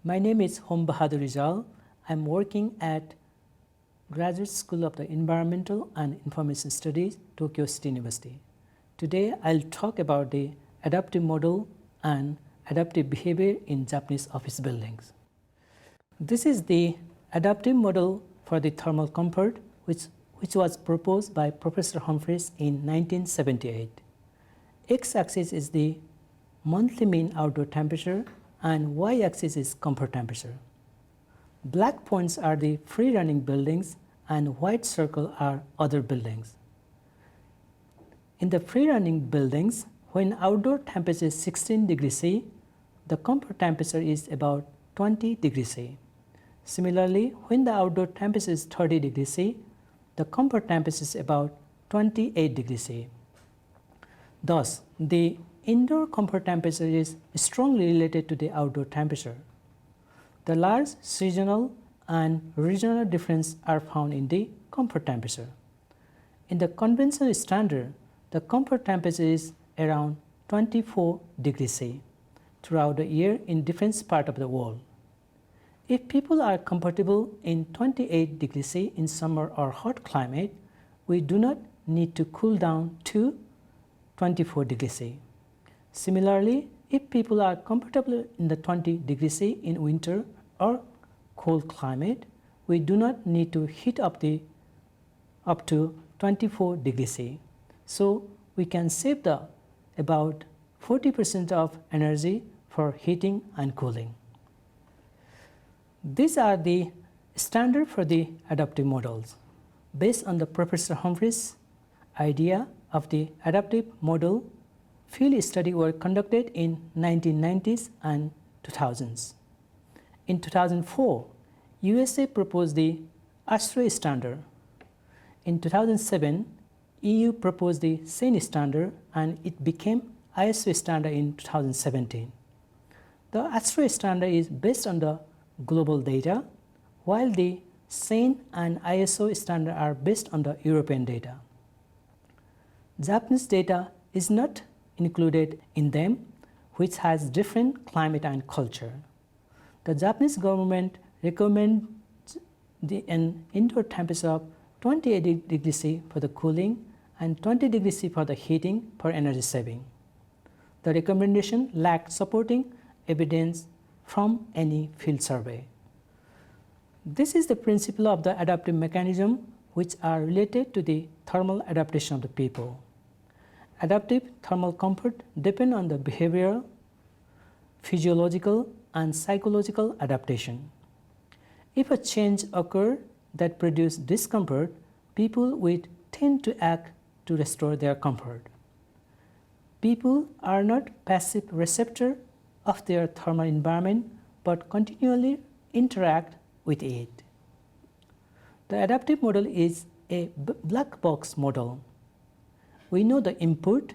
My name is Bahadur Rijal. I'm working at Graduate School of the Environmental and Information Studies, Tokyo State University. Today I'll talk about the adaptive model and adaptive behavior in Japanese office buildings. This is the adaptive model for the thermal comfort which was proposed by Professor Humphreys in 1978. X-axis is the monthly mean outdoor temperature and y-axis is comfort temperature. Black points are the free-running buildings and white circle are other buildings. In the free-running buildings, when outdoor temperature is 16 degrees C, the comfort temperature is about 20 degrees C. Similarly, when the outdoor temperature is 30 degrees C, the comfort temperature is about 28 degrees C. Thus, the indoor comfort temperature is strongly related to the outdoor temperature. The large seasonal and regional difference are found in the comfort temperature. In the conventional standard, the comfort temperature is around 24 degrees C throughout the year in different parts of the world. If people are comfortable in 28 degrees C in summer or hot climate, we do not need to cool down to 24 degrees C. Similarly, if people are comfortable in the 20 degrees C in winter or cold climate, we do not need to heat up to 24 degrees C. So we can save about 40% of energy for heating and cooling. These are the standard for the adaptive models. Based on the Professor Humphreys' idea of the adaptive model, field studies were conducted in 1990s and 2000s. In 2004, USA proposed the ASTRO standard. In 2007, EU proposed the SANE standard and it became ISO standard in 2017. The ASTRO standard is based on the global data, while the SANE and ISO standard are based on the European data. Japanese data is not included in them, which has different climate and culture. The Japanese government recommends an indoor temperature of 28 degrees C for the cooling and 20 degrees C for the heating for energy saving. The recommendation lacked supporting evidence from any field survey. This is the principle of the adaptive mechanism which are related to the thermal adaptation of the people. Adaptive thermal comfort depends on the behavioral, physiological, and psychological adaptation. If a change occurs that produces discomfort, people will tend to act to restore their comfort. People are not passive receptors of their thermal environment but continually interact with it. The adaptive model is a black box model. We know the input,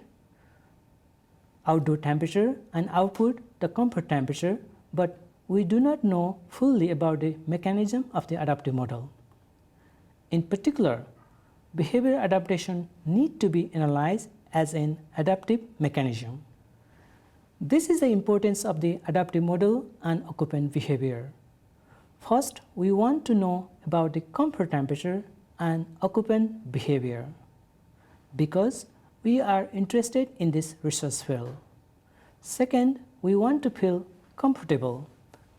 outdoor temperature, and output, the comfort temperature, but we do not know fully about the mechanism of the adaptive model. In particular, behavior adaptation need to be analyzed as an adaptive mechanism. This is the importance of the adaptive model and occupant behavior. First, we want to know about the comfort temperature and occupant behavior because we are interested in this research field. Second, we want to feel comfortable.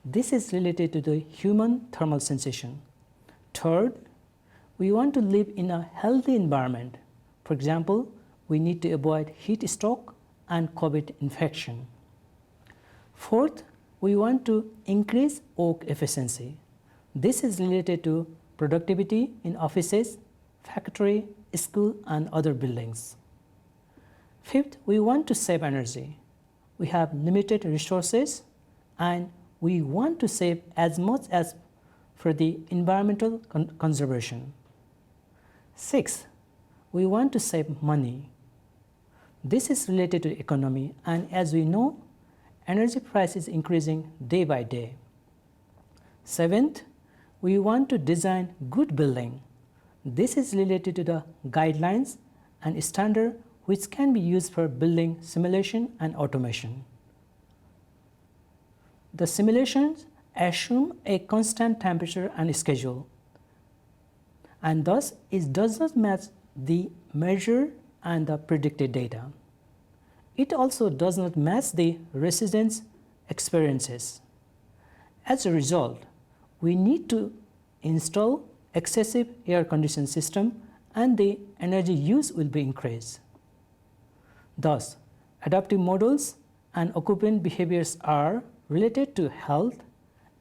This is related to the human thermal sensation. Third, we want to live in a healthy environment. For example, we need to avoid heat stroke and COVID infection. Fourth, we want to increase work efficiency. This is related to productivity in offices, factory, school, and other buildings. Fifth, we want to save energy. We have limited resources and we want to save as much as for the environmental conservation. Sixth, we want to save money. This is related to economy, and as we know, energy price is increasing day by day. Seventh, we want to design good building. This is related to the guidelines and standard which can be used for building simulation and automation. The simulations assume a constant temperature and schedule, and thus it does not match the measured and the predicted data. It also does not match the residents' experiences. As a result, we need to install excessive air conditioning system and the energy use will be increased. Thus, adaptive models and occupant behaviors are related to health,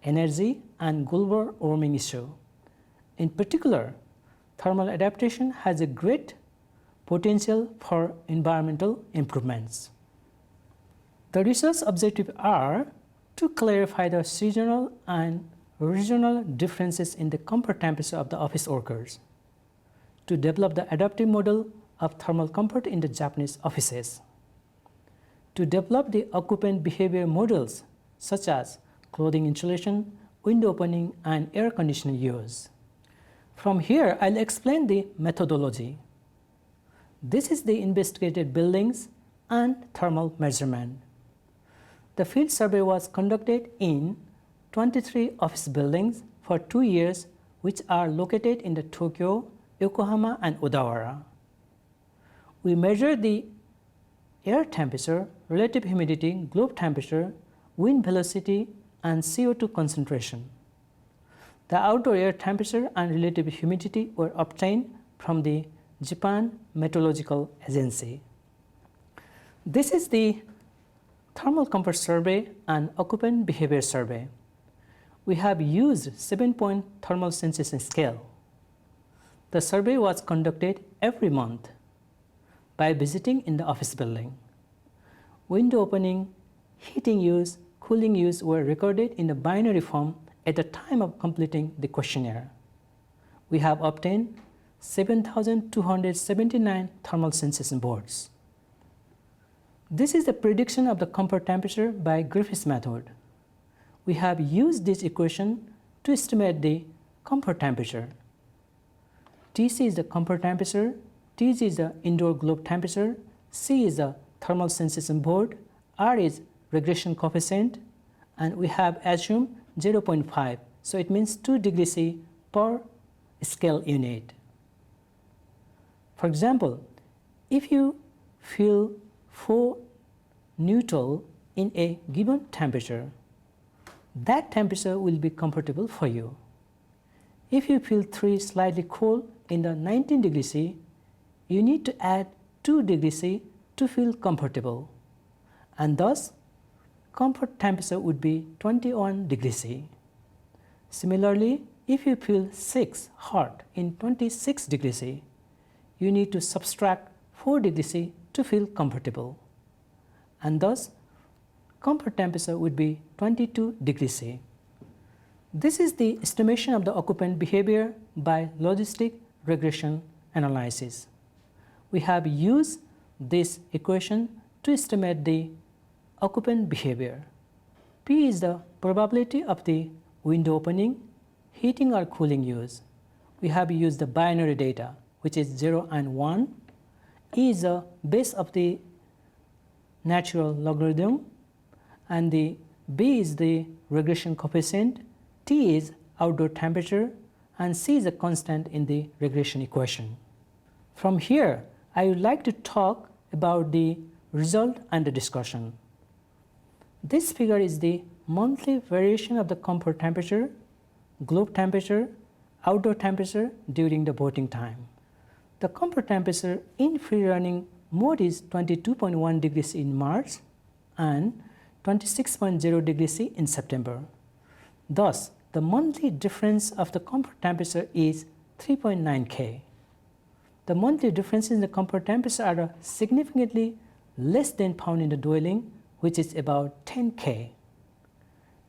energy, and global warming issue. In particular, thermal adaptation has a great potential for environmental improvements. The research objectives are to clarify the seasonal and regional differences in the comfort temperature of the office workers, to develop the adaptive model of thermal comfort in the Japanese offices, to develop the occupant behavior models such as clothing insulation, window opening, and air conditioning use. From here, I'll explain the methodology. This is the investigated buildings and thermal measurement. The field survey was conducted in 23 office buildings for 2 years, which are located in the Tokyo, Yokohama, and Odawara. We measured the air temperature, relative humidity, globe temperature, wind velocity, and CO2 concentration. The outdoor air temperature and relative humidity were obtained from the Japan Meteorological Agency. This is the thermal comfort survey and occupant behavior survey. We have used 7-point thermal sensation scale. The survey was conducted every month by visiting in the office building. Window opening, heating use, cooling use were recorded in the binary form at the time of completing the questionnaire. We have obtained 7,279 thermal sensation boards. This is the prediction of the comfort temperature by Griffith's method. We have used this equation to estimate the comfort temperature. Tc is the comfort temperature, Tg is the indoor globe temperature, C is the thermal sensation board, R is regression coefficient, and we have assumed 0.5, so it means 2 degrees C per scale unit. For example, if you feel 4 neutral in a given temperature, that temperature will be comfortable for you. If you feel 3 slightly cold in the 19 degrees C, you need to add 2 degrees C to feel comfortable, and thus comfort temperature would be 21 degrees C. Similarly, if you feel 6 hot in 26 degrees C, you need to subtract 4 degrees C to feel comfortable, and thus comfort temperature would be 22 degrees C. This is the estimation of the occupant behavior by logistic regression analysis. We have used this equation to estimate the occupant behavior. P is the probability of the window opening, heating or cooling use. We have used the binary data, which is 0 and 1. E is the base of the natural logarithm, and the B is the regression coefficient, T is outdoor temperature, and C is a constant in the regression equation. From here, I would like to talk about the result and the discussion. This figure is the monthly variation of the comfort temperature, globe temperature, outdoor temperature during the voting time. The comfort temperature in free running mode is 22.1 degrees C in March and 26.0 degrees C in September. Thus, the monthly difference of the comfort temperature is 3.9 K. The monthly differences in the comfort temperature are significantly less than found in the dwelling, which is about 10 K.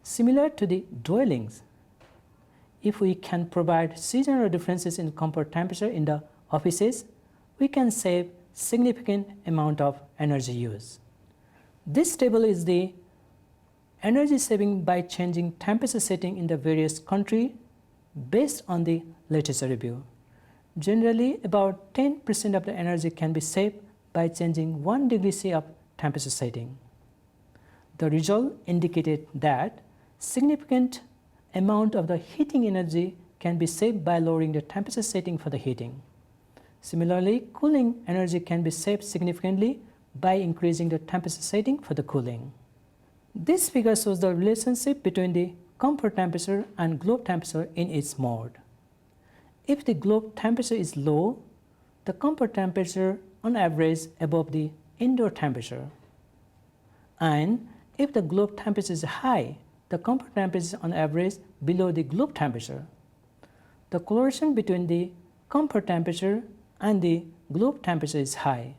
Similar to the dwellings, if we can provide seasonal differences in comfort temperature in the offices, we can save significant amount of energy use. This table is the energy saving by changing temperature setting in the various countries based on the literature review. Generally, about 10% of the energy can be saved by changing 1 degree C of temperature setting. The result indicated that significant amount of the heating energy can be saved by lowering the temperature setting for the heating. Similarly, cooling energy can be saved significantly by increasing the temperature setting for the cooling. This figure shows the relationship between the comfort temperature and globe temperature in its mode. If the globe temperature is low, the comfort temperature on average above the indoor temperature. And if the globe temperature is high, the comfort temperature is on average below the globe temperature. The correlation between the comfort temperature and the globe temperature is high.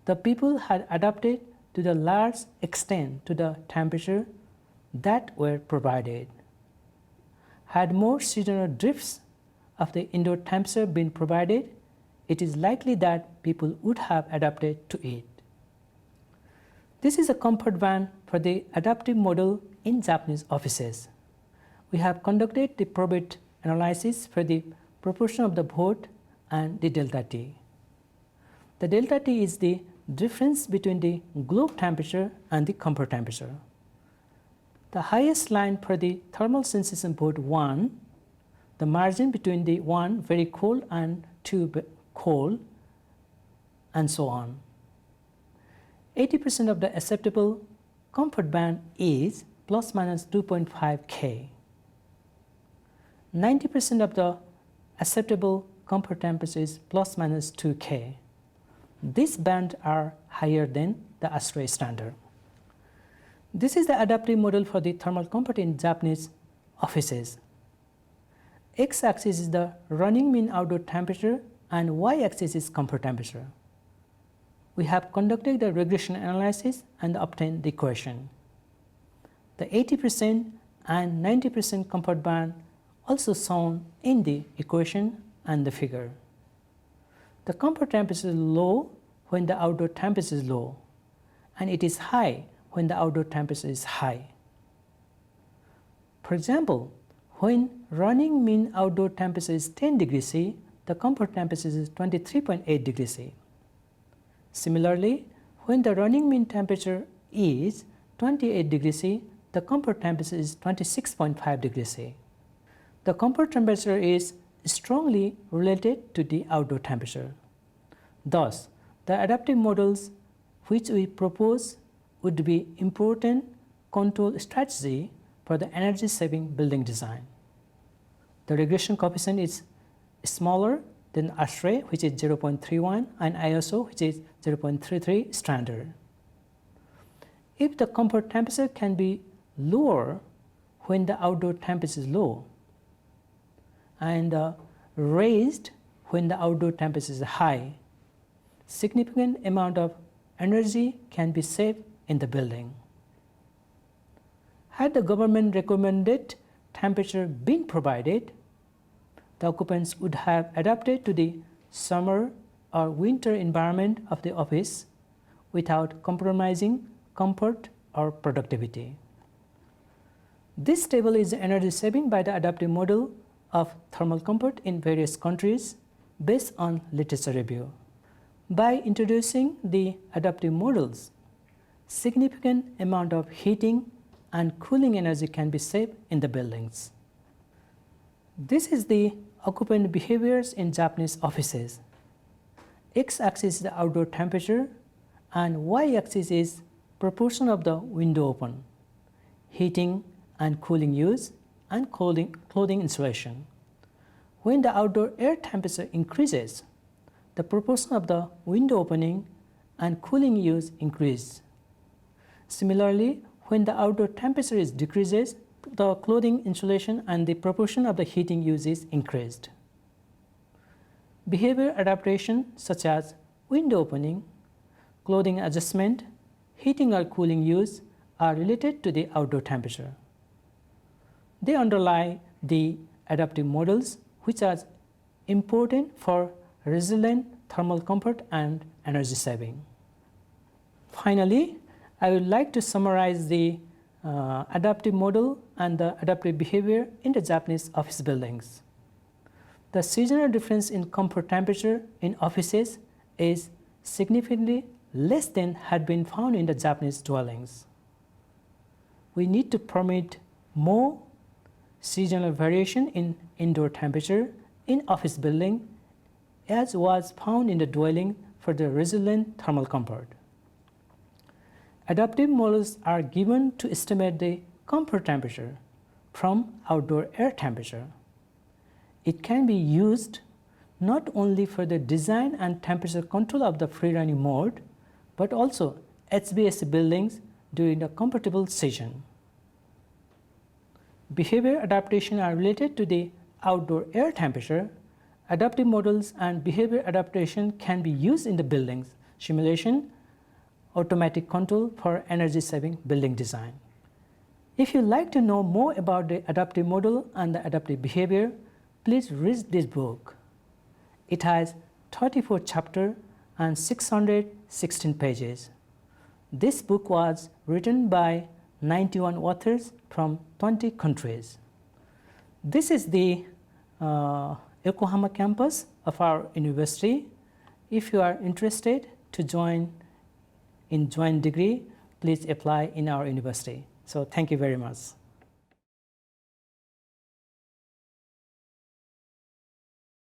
The people had adapted to the large extent to the temperature that were provided. Had more seasonal drifts of the indoor temperature been provided, it is likely that people would have adapted to it. This is a comfort band for the adaptive model in Japanese offices. We have conducted the probate analysis for the proportion of the vote and the delta T. The delta T is the difference between the globe temperature and the comfort temperature. The highest line for the thermal sensation vote 1, the margin between the 1 very cold and 2 cold, and so on. 80% of the acceptable comfort band is plus minus 2.5 K. 90% of the acceptable comfort temperature is plus minus 2 K. These bands are higher than the ASHRAE standard. This is the adaptive model for the thermal comfort in Japanese offices. X-axis is the running mean outdoor temperature and Y-axis is comfort temperature. We have conducted the regression analysis and obtained the equation. The 80% and 90% comfort band also shown in the equation and the figure. The comfort temperature is low when the outdoor temperature is low, and it is high when the outdoor temperature is high. For example, when running mean outdoor temperature is 10 degrees C, the comfort temperature is 23.8 degrees C. Similarly, when the running mean temperature is 28 degrees C, the comfort temperature is 26.5 degrees C. The comfort temperature is strongly related to the outdoor temperature. Thus, the adaptive models which we propose would be important control strategy for the energy-saving building design. The regression coefficient is smaller than ASHRAE, which is 0.31, and ISO, which is 0.33 standard. If the comfort temperature can be lower when the outdoor temperature is low, and raised when the outdoor temperature is high, significant amount of energy can be saved in the building. Had the government recommended temperature been provided, the occupants would have adapted to the summer or winter environment of the office without compromising comfort or productivity. This table is energy saving by the adaptive model of thermal comfort in various countries based on literature review. By introducing the adaptive models, significant amount of heating and cooling energy can be saved in the buildings. This is the occupant behaviors in Japanese offices. X-axis is the outdoor temperature and Y-axis is proportion of the window open, heating and cooling use, and clothing insulation. When the outdoor air temperature increases, the proportion of the window opening and cooling use increases. Similarly, when the outdoor temperature decreases, the clothing insulation and the proportion of the heating use is increased. Behavior adaptation such as window opening, clothing adjustment, heating or cooling use are related to the outdoor temperature. They underlie the adaptive models which are important for resilient thermal comfort and energy saving. Finally, I would like to summarize the adaptive model and the adaptive behavior in the Japanese office buildings. The seasonal difference in comfort temperature in offices is significantly less than had been found in the Japanese dwellings. We need to permit more seasonal variation in indoor temperature in office building as was found in the dwelling for the resilient thermal comfort. Adaptive models are given to estimate the comfort temperature from outdoor air temperature. It can be used not only for the design and temperature control of the free running mode, but also HVAC buildings during the comfortable season. Behavior adaptation are related to the outdoor air temperature. Adaptive models and behavior adaptation can be used in the buildings simulation, automatic control for energy-saving building design. If you'd like to know more about the adaptive model and the adaptive behavior, please read this book. It has 34 chapters and 616 pages. This book was written by 91 authors from 20 countries. This is the Yokohama campus of our university. If you are interested to join in joint degree, please apply in our university. So thank you very much.